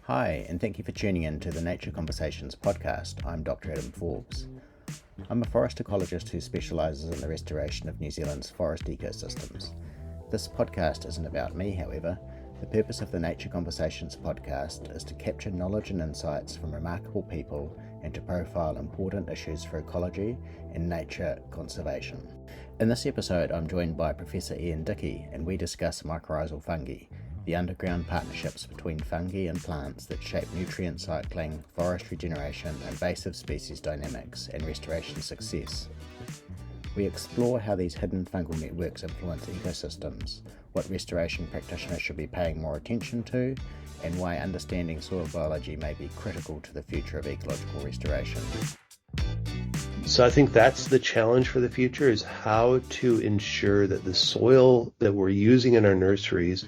Hi, and thank you for tuning in to the Nature Conversations podcast. I'm Dr Adam Forbes. I'm a forest ecologist who specialises in the restoration of New Zealand's forest ecosystems. This podcast isn't about me, however. The purpose of the Nature Conversations podcast is to capture knowledge and insights from remarkable people and to profile important issues for ecology and nature conservation. In this episode, I'm joined by Professor Ian Dickie, and we discuss mycorrhizal fungi, the underground partnerships between fungi and plants that shape nutrient cycling, forest regeneration, invasive species dynamics, and restoration success. We explore how these hidden fungal networks influence ecosystems, what restoration practitioners should be paying more attention to, and why understanding soil biology may be critical to the future of ecological restoration. So I think that's the challenge for the future, is how to ensure that the soil that we're using in our nurseries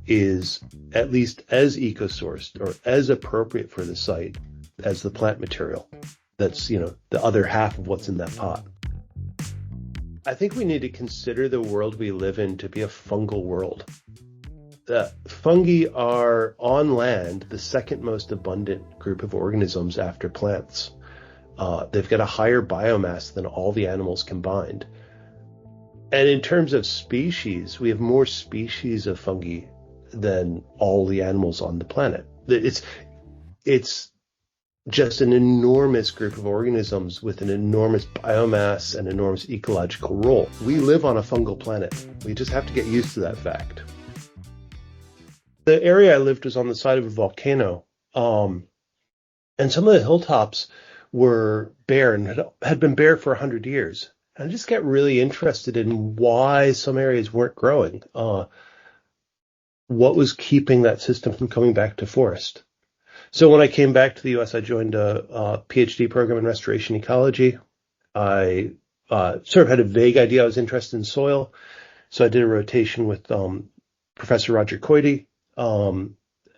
is at least as eco-sourced or as appropriate for the site as the plant material. That's, the other half of what's in that pot. I think we need to consider the world we live in to be a fungal world. Fungi are on land the second most abundant group of organisms after plants. They've got a higher biomass than all the animals combined. And in terms of species, we have more species of fungi than all the animals on the planet. It's just an enormous group of organisms with an enormous biomass and enormous ecological role. We live on a fungal planet. We just have to get used to that fact. The area I lived was on the side of a volcano, and some of the hilltops were bare and had been bare for 100 years. And I just got really interested in why some areas weren't growing. What was keeping that system from coming back to forest? So when I came back to the U.S., I joined a PhD program in restoration ecology. I sort of had a vague idea I was interested in soil. So I did a rotation with Professor Roger Coity, and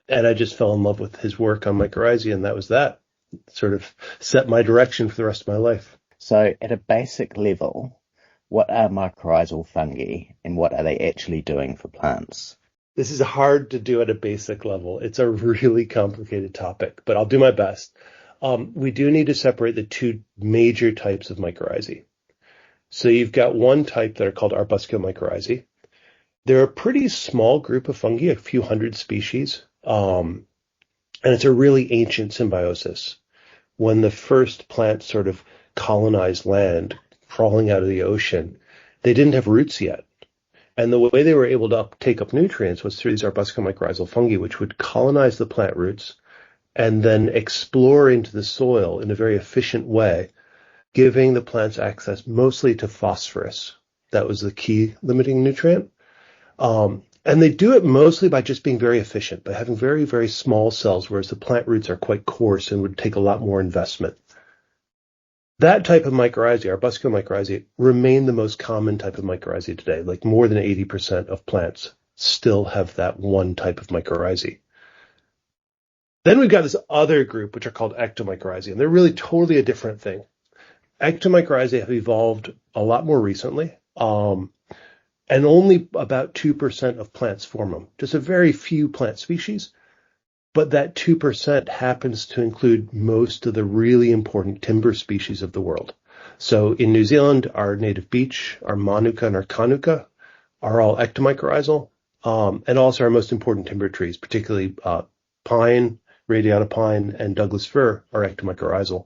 I just fell in love with his work on mycorrhizae, and that was that. Sort of set my direction for the rest of my life. So at a basic level, what are mycorrhizal fungi and what are they actually doing for plants? This is hard to do at a basic level. It's a really complicated topic, but I'll do my best. We do need to separate the two major types of mycorrhizae. So you've got one type that are called arbuscular mycorrhizae. They're a pretty small group of fungi, a few hundred species, and it's a really ancient symbiosis. When the first plants sort of colonized land, crawling out of the ocean, they didn't have roots yet. And the way they were able to take up nutrients was through these arbuscular mycorrhizal fungi, which would colonize the plant roots and then explore into the soil in a very efficient way, giving the plants access mostly to phosphorus. That was the key limiting nutrient. And they do it mostly by just being very efficient, by having very, very small cells, whereas the plant roots are quite coarse and would take a lot more investment. That type of mycorrhizae, arbuscular mycorrhizae, remain the most common type of mycorrhizae today. Like more than 80% of plants still have that one type of mycorrhizae. Then we've got this other group, which are called ectomycorrhizae, and they're really totally a different thing. Ectomycorrhizae have evolved a lot more recently, and only about 2% of plants form them. Just a very few plant species. But that 2% happens to include most of the really important timber species of the world. So in New Zealand, our native beech, our manuka and our kanuka are all ectomycorrhizal, and also our most important timber trees, particularly pine, radiata pine, and Douglas fir are ectomycorrhizal.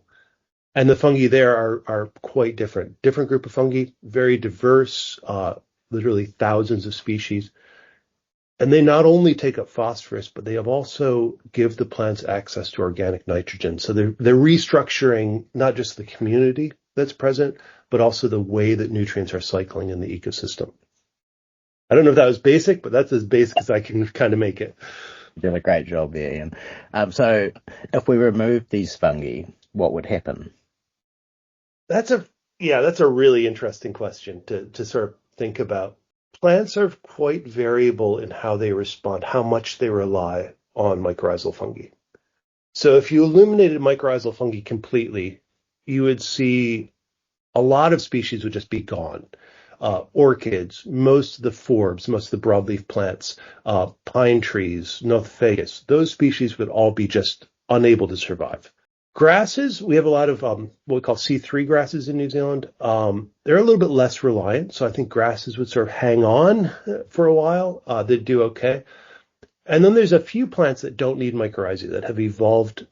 And the fungi there are quite different. Different group of fungi, very diverse, literally thousands of species. And they not only take up phosphorus, but they have also give the plants access to organic nitrogen. So they're restructuring not just the community that's present, but also the way that nutrients are cycling in the ecosystem. I don't know if that was basic, but that's as basic as I can kind of make it. You did a great job there, Ian. So if we remove these fungi, what would happen? That's a really interesting question to sort of think about. Plants are quite variable in how they respond, how much they rely on mycorrhizal fungi. So if you eliminated mycorrhizal fungi completely, you would see a lot of species would just be gone. orchids, most of the forbs, most of the broadleaf plants, pine trees, nothofagus, those species would all be just unable to survive. Grasses, we have a lot of what we call C3 grasses in New Zealand. They're a little bit less reliant, so I think grasses would sort of hang on for a while. They'd do okay. And then there's a few plants that don't need mycorrhizae that have evolved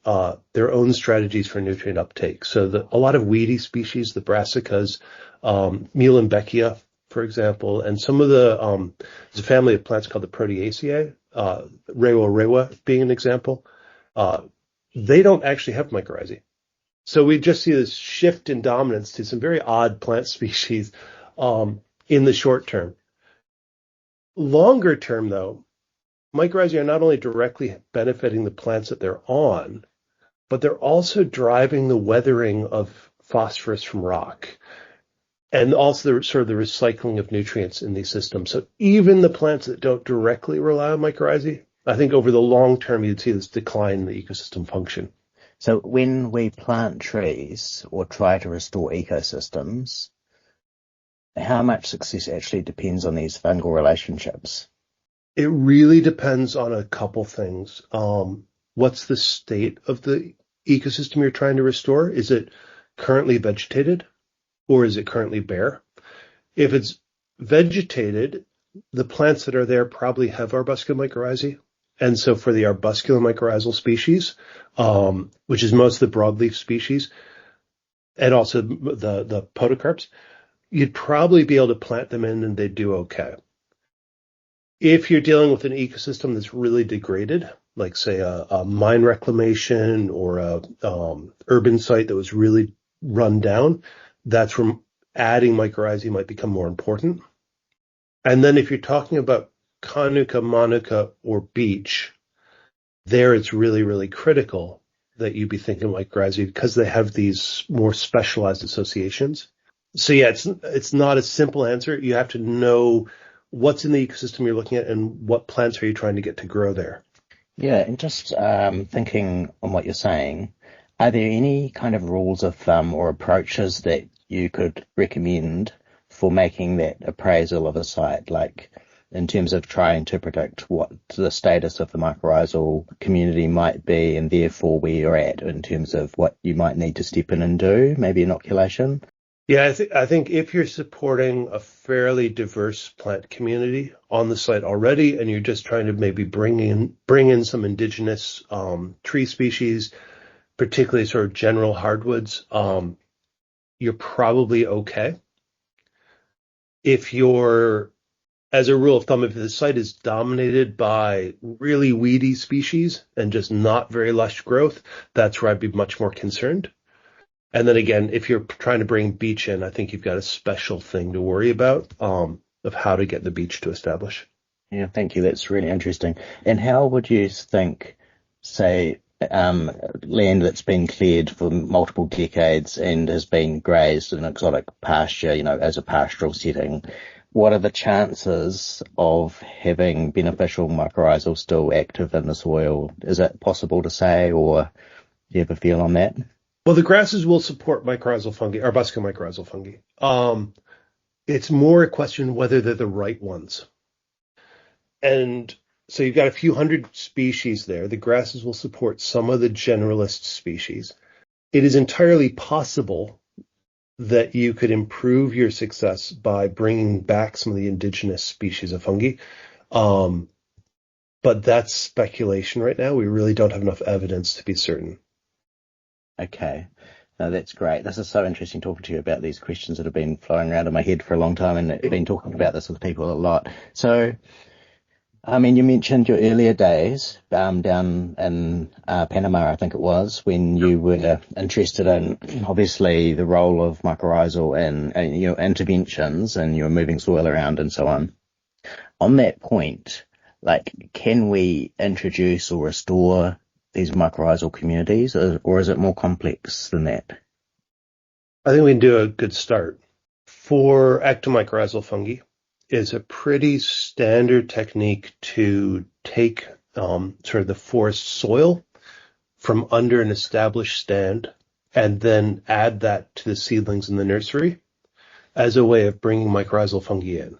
their own strategies for nutrient uptake. So a lot of weedy species, the brassicas, Muehlenbeckia, for example, and some of there's a family of plants called the Proteaceae, rewa being an example. They don't actually have mycorrhizae. So we just see this shift in dominance to some very odd plant species in the short term. Longer term, though, mycorrhizae are not only directly benefiting the plants that they're on, but they're also driving the weathering of phosphorus from rock and also the recycling of nutrients in these systems. So even the plants that don't directly rely on mycorrhizae, I think over the long term, you'd see this decline in the ecosystem function. So when we plant trees or try to restore ecosystems, how much success actually depends on these fungal relationships? It really depends on a couple things. What's the state of the ecosystem you're trying to restore? Is it currently vegetated or is it currently bare? If it's vegetated, the plants that are there probably have arbuscular mycorrhizae. And so for the arbuscular mycorrhizal species, which is most of the broadleaf species, and also the podocarps, you'd probably be able to plant them in and they'd do okay. If you're dealing with an ecosystem that's really degraded, like say a mine reclamation or a urban site that was really run down, that's where adding mycorrhizae might become more important. And then if you're talking about Kanuka, Manuka, or beech, there it's really, really critical that you be thinking mycorrhizae because they have these more specialized associations. So yeah, it's not a simple answer. You have to know what's in the ecosystem you're looking at and what plants are you trying to get to grow there. Yeah, and just thinking on what you're saying, are there any kind of rules of thumb or approaches that you could recommend for making that appraisal of a site, like in terms of trying to predict what the status of the mycorrhizal community might be and therefore where you're at in terms of what you might need to step in and do, maybe inoculation? Yeah, I think if you're supporting a fairly diverse plant community on the site already, and you're just trying to maybe bring in some indigenous tree species, particularly sort of general hardwoods, you're probably okay. If you're, as a rule of thumb, if the site is dominated by really weedy species and just not very lush growth, that's where I'd be much more concerned. And then again, if you're trying to bring beech in, I think you've got a special thing to worry about of how to get the beech to establish. Yeah, thank you. That's really interesting. And how would you think, say, land that's been cleared for multiple decades and has been grazed in exotic pasture, as a pastoral setting, what are the chances of having beneficial mycorrhizal still active in the soil? Is it possible to say, or do you have a feel on that? Well, the grasses will support mycorrhizal fungi, arbuscular mycorrhizal fungi. It's more a question whether they're the right ones. And so you've got a few hundred species there. The grasses will support some of the generalist species. It is entirely possible that you could improve your success by bringing back some of the indigenous species of fungi. But that's speculation right now. We really don't have enough evidence to be certain. Okay. No, that's great. This is so interesting talking to you about these questions that have been flowing around in my head for a long time, and I've been talking about this with people a lot. So, I mean, you mentioned your earlier days down in Panama, I think it was, when you were interested in, obviously, the role of mycorrhizal and your interventions and your moving soil around and so on. On that point, can we introduce or restore these mycorrhizal communities, or is it more complex than that? I think we can do a good start. For actomycorrhizal fungi, is a pretty standard technique to take sort of the forest soil from under an established stand and then add that to the seedlings in the nursery. as a way of bringing mycorrhizal fungi in.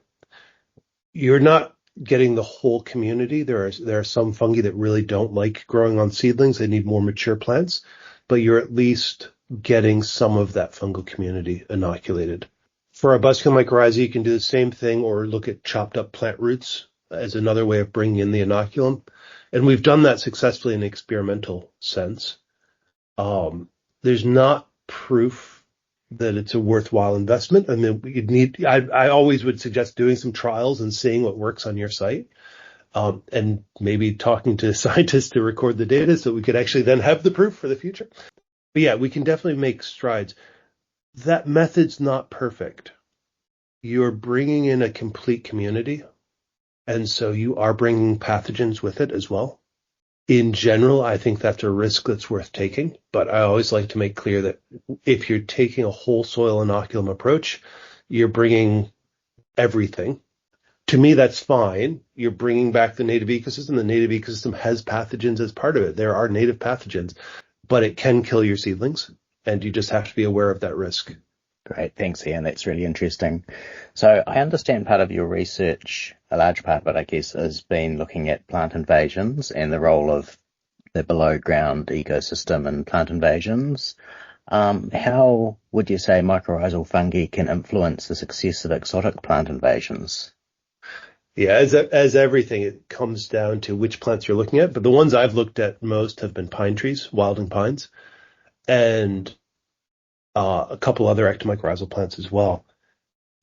You're not getting the whole community. There are some fungi that really don't like growing on seedlings. They need more mature plants, but you're at least getting some of that fungal community inoculated. For arbusculum mycorrhizae, you can do the same thing or look at chopped up plant roots as another way of bringing in the inoculum. And we've done that successfully in an experimental sense. There's not proof that it's a worthwhile investment. I mean, I always would suggest doing some trials and seeing what works on your site. And maybe talking to scientists to record the data so we could actually then have the proof for the future. But yeah, we can definitely make strides. That method's not perfect. You're bringing in a complete community, and so you are bringing pathogens with it as well. In general, I think that's a risk that's worth taking, but I always like to make clear that if you're taking a whole soil inoculum approach, you're bringing everything. To me, that's fine. You're bringing back the native ecosystem. The native ecosystem has pathogens as part of it. There are native pathogens, but it can kill your seedlings, and you just have to be aware of that risk. Great. Thanks, Ian. That's really interesting. So I understand part of your research, a large part of it, I guess, has been looking at plant invasions and the role of the below ground ecosystem in plant invasions. How would you say mycorrhizal fungi can influence the success of exotic plant invasions? Yeah, as everything, it comes down to which plants you're looking at. But the ones I've looked at most have been pine trees, wilding pines, and a couple other ectomycorrhizal plants as well.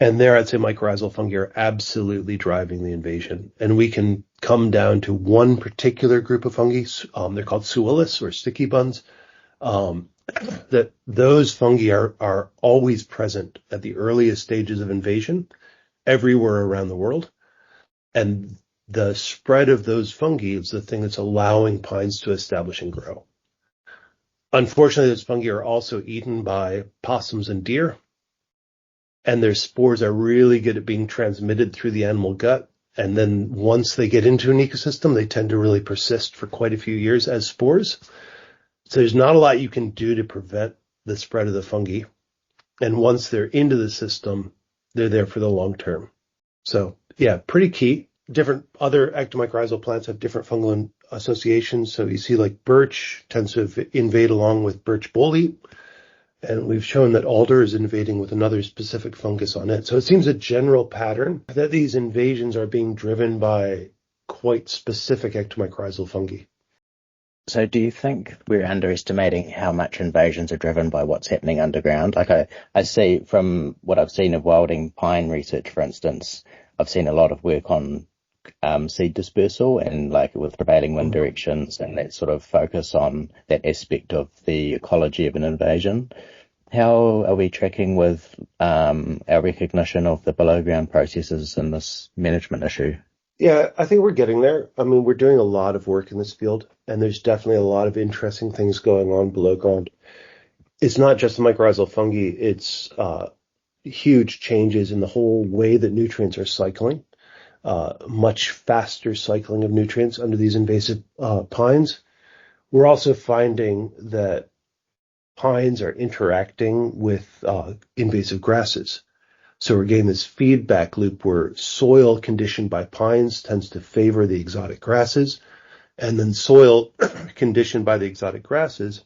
And there, I'd say mycorrhizal fungi are absolutely driving the invasion. And we can come down to one particular group of fungi. They're called suillus or sticky buns. That those fungi are always present at the earliest stages of invasion everywhere around the world. And the spread of those fungi is the thing that's allowing pines to establish and grow. Unfortunately, those fungi are also eaten by possums and deer, and their spores are really good at being transmitted through the animal gut. And then once they get into an ecosystem, they tend to really persist for quite a few years as spores. So there's not a lot you can do to prevent the spread of the fungi. And once they're into the system, they're there for the long term. So yeah, pretty key. Different other ectomycorrhizal plants have different fungal associations. So you see like birch tends to invade along with birch bolete. And we've shown that alder is invading with another specific fungus on it. So it seems a general pattern that these invasions are being driven by quite specific ectomycorrhizal fungi. So do you think we're underestimating how much invasions are driven by what's happening underground? Like I see from what I've seen of wilding pine research, for instance, I've seen a lot of work on seed dispersal and like with prevailing wind directions and that sort of focus on that aspect of the ecology of an invasion. How are we tracking with our recognition of the below ground processes in this management issue? Yeah, I think we're getting there. I mean, we're doing a lot of work in this field, and there's definitely a lot of interesting things going on below ground. It's not just the mycorrhizal fungi, it's huge changes in the whole way that nutrients are cycling. Much faster cycling of nutrients under these invasive pines. We're also finding that pines are interacting with invasive grasses. So we're getting this feedback loop where soil conditioned by pines tends to favor the exotic grasses, and then soil conditioned by the exotic grasses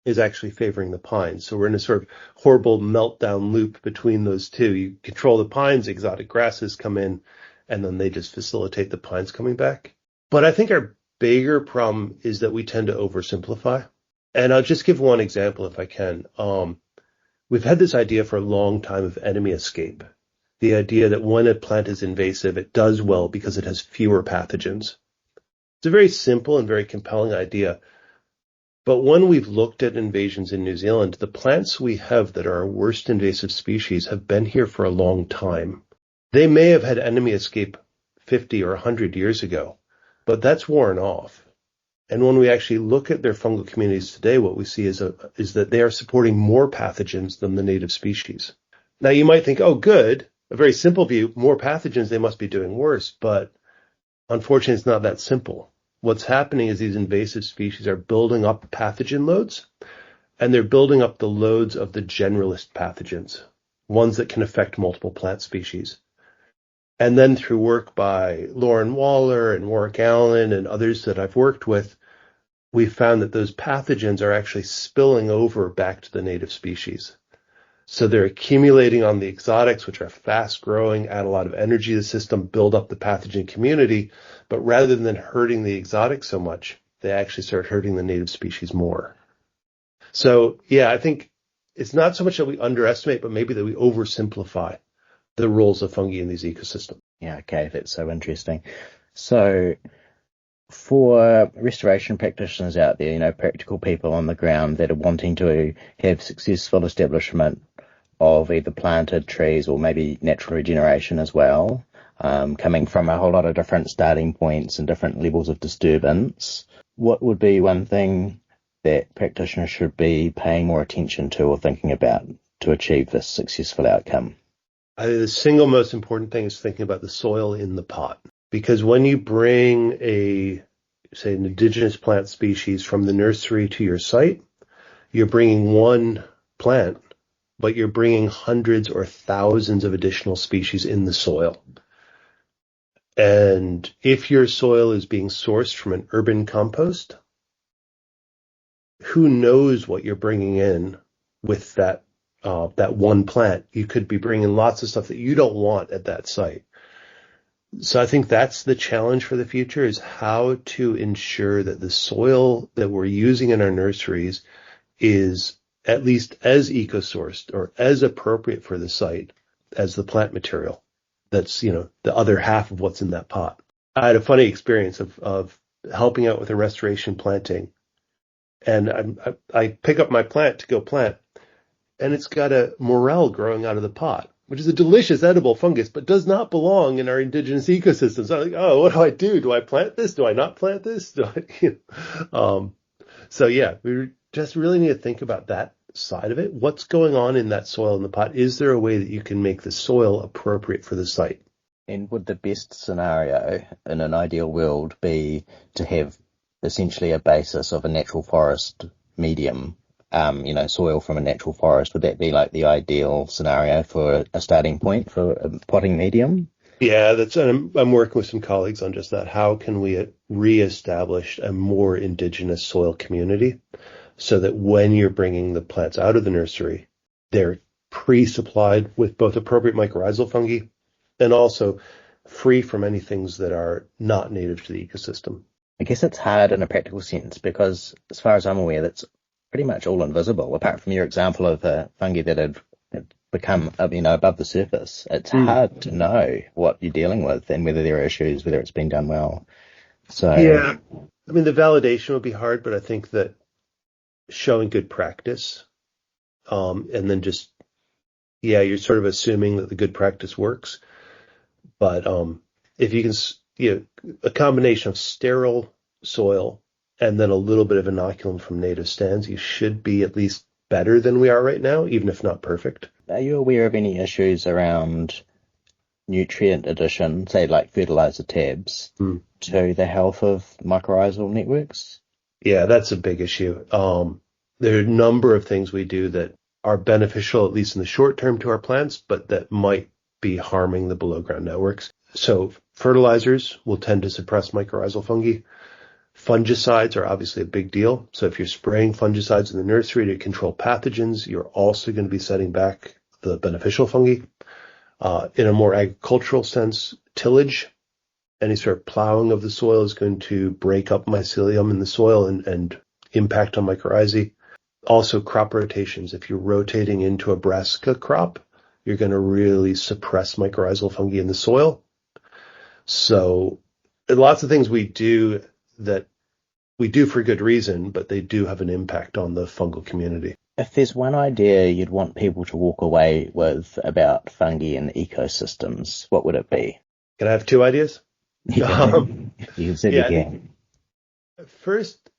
is actually favoring the pines. So we're in a sort of horrible meltdown loop between those two. You control the pines, exotic grasses come in, and then they just facilitate the pines coming back. But I think our bigger problem is that we tend to oversimplify. And I'll just give one example if I can. We've had this idea for a long time of enemy escape. The idea that when a plant is invasive, it does well because it has fewer pathogens. It's a very simple and very compelling idea. But when we've looked at invasions in New Zealand, the plants we have that are our worst invasive species have been here for a long time. They may have had enemy escape 50 or 100 years ago, but that's worn off. And when we actually look at their fungal communities today, what we see is that they are supporting more pathogens than the native species. Now you might think, oh, good, a very simple view, more pathogens, they must be doing worse. But unfortunately, it's not that simple. What's happening is these invasive species are building up pathogen loads, and they're building up the loads of the generalist pathogens, ones that can affect multiple plant species. And then through work by Lauren Waller and Warwick Allen and others that I've worked with, we found that those pathogens are actually spilling over back to the native species. So they're accumulating on the exotics, which are fast growing, add a lot of energy to the system, build up the pathogen community. But rather than hurting the exotic so much, they actually start hurting the native species more. So yeah, I think it's not so much that we underestimate, but maybe that we oversimplify the roles of fungi in these ecosystems. Yeah, okay, that's so interesting. So for restoration practitioners out there, practical people on the ground that are wanting to have successful establishment of either planted trees or maybe natural regeneration as well, coming from a whole lot of different starting points and different levels of disturbance, what would be one thing that practitioners should be paying more attention to or thinking about to achieve this successful outcome? I think the single most important thing is thinking about the soil in the pot. Because when you bring an indigenous plant species from the nursery to your site, you're bringing one plant, but you're bringing hundreds or thousands of additional species in the soil. And if your soil is being sourced from an urban compost, who knows what you're bringing in with that one plant? You could be bringing lots of stuff that you don't want at that site. So I think that's the challenge for the future, is how to ensure that the soil that we're using in our nurseries is at least as eco-sourced or as appropriate for the site as the plant material. That's, the other half of what's in that pot. I had a funny experience of helping out with a restoration planting. And I pick up my plant to go plant, and it's got a morel growing out of the pot, which is a delicious edible fungus, but does not belong in our indigenous ecosystems. So I'm like, oh, what do I do? Do I plant this? Do I not plant this? So yeah, we just really need to think about that side of it. What's going on in that soil in the pot? Is there a way that you can make the soil appropriate for the site? And would the best scenario in an ideal world be to have essentially a basis of a natural forest medium, soil from a natural forest? Would that be like the ideal scenario for a starting point for a potting medium? Yeah, I'm working with some colleagues on just that. How can we reestablish a more indigenous soil community so that when you're bringing the plants out of the nursery, they're pre-supplied with both appropriate mycorrhizal fungi and also free from any things that are not native to the ecosystem? I guess it's hard in a practical sense because, as far as I'm aware, that's pretty much all invisible, apart from your example of a fungi that had become, above the surface. It's hard to know what you're dealing with and whether there are issues, whether it's been done well. So yeah, I mean, the validation would be hard, but I think that showing good practice, and then just, you're sort of assuming that the good practice works. But if you can, a combination of sterile soil and then a little bit of inoculum from native stands, you should be at least better than we are right now, even if not perfect. Are you aware of any issues around nutrient addition, say like fertilizer tabs, to the health of mycorrhizal networks? Yeah, that's a big issue. There are a number of things we do that are beneficial, at least in the short term, to our plants, but that might be harming the below ground networks. So fertilizers will tend to suppress mycorrhizal fungi. Fungicides are obviously a big deal. So if you're spraying fungicides in the nursery to control pathogens, you're also going to be setting back the beneficial fungi. In a more agricultural sense, tillage, any sort of plowing of the soil is going to break up mycelium in the soil and impact on mycorrhizae. Also crop rotations. If you're rotating into a brassica crop, you're going to really suppress mycorrhizal fungi in the soil. So lots of things we do that we do for good reason, but they do have an impact on the fungal community. If there's one idea you'd want people to walk away with about fungi and ecosystems, what would it be? Can I have two ideas? You can say again. First,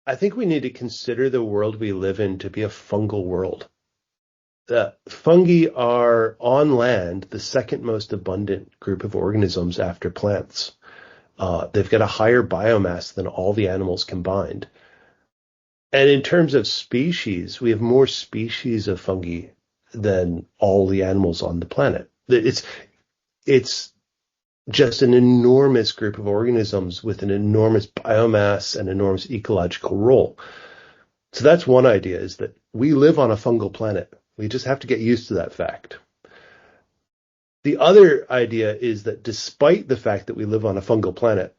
I think we need to consider the world we live in to be a fungal world. Fungi are on land the second most abundant group of organisms after plants. They've got a higher biomass than all the animals combined. And in terms of species, we have more species of fungi than all the animals on the planet. It's just an enormous group of organisms with an enormous biomass and enormous ecological role. So that's one idea, is that we live on a fungal planet. We just have to get used to that fact. The other idea is that despite the fact that we live on a fungal planet,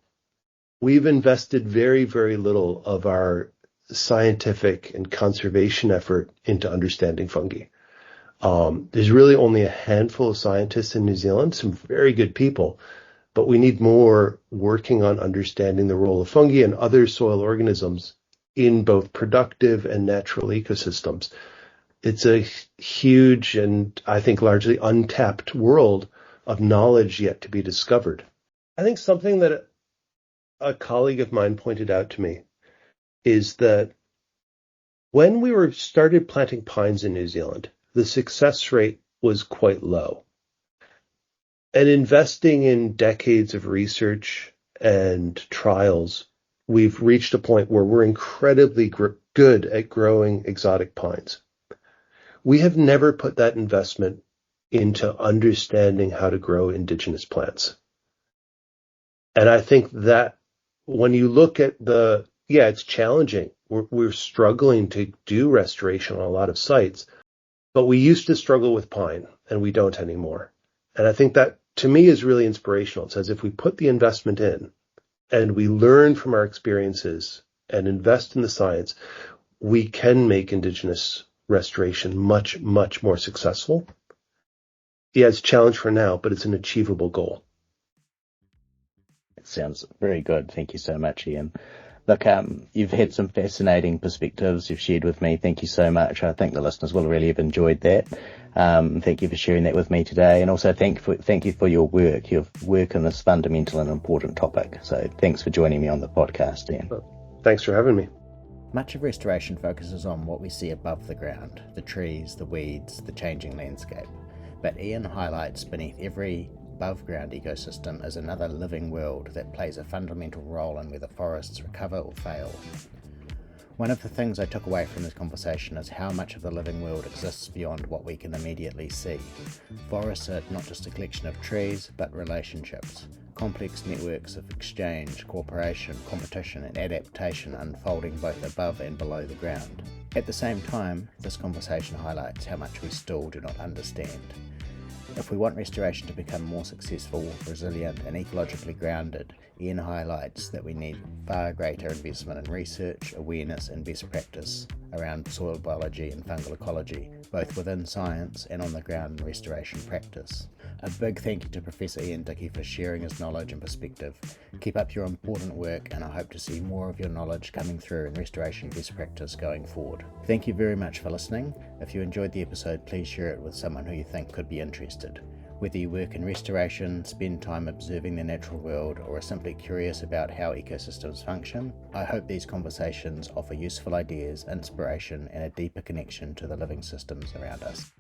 we've invested very, very little of our scientific and conservation effort into understanding fungi. There's really only a handful of scientists in New Zealand, some very good people, but we need more working on understanding the role of fungi and other soil organisms in both productive and natural ecosystems. It's a huge and I think largely untapped world of knowledge yet to be discovered. I think something that a colleague of mine pointed out to me is that when we started planting pines in New Zealand, the success rate was quite low. And investing in decades of research and trials, we've reached a point where we're incredibly good at growing exotic pines. We have never put that investment into understanding how to grow indigenous plants. And I think that when you look at it's challenging. We're struggling to do restoration on a lot of sites, but we used to struggle with pine and we don't anymore. And I think that to me is really inspirational. It says if we put the investment in and we learn from our experiences and invest in the science, we can make indigenous restoration much, much more successful. Yeah, it's a challenge for now, but it's an achievable goal. It sounds very good. Thank you so much, Ian. Look, you've had some fascinating perspectives you've shared with me. Thank you so much. I think the listeners will really have enjoyed that. Thank you for sharing that with me today. And also thank you for your work. Your work on this fundamental and important topic. So thanks for joining me on the podcast, Ian. Thanks for having me. Much of restoration focuses on what we see above the ground, the trees, the weeds, the changing landscape. But Ian highlights beneath every above-ground ecosystem is another living world that plays a fundamental role in whether forests recover or fail. One of the things I took away from this conversation is how much of the living world exists beyond what we can immediately see. Forests are not just a collection of trees, but relationships, complex networks of exchange, cooperation, competition, and adaptation unfolding both above and below the ground. At the same time, this conversation highlights how much we still do not understand. If we want restoration to become more successful, resilient, and ecologically grounded, Ian highlights that we need far greater investment in research, awareness, and best practice around soil biology and fungal ecology, both within science and on the ground in restoration practice. A big thank you to Professor Ian Dickie for sharing his knowledge and perspective. Keep up your important work, and I hope to see more of your knowledge coming through in restoration best practice going forward. Thank you very much for listening. If you enjoyed the episode, please share it with someone who you think could be interested. Whether you work in restoration, spend time observing the natural world, or are simply curious about how ecosystems function, I hope these conversations offer useful ideas, inspiration, and a deeper connection to the living systems around us.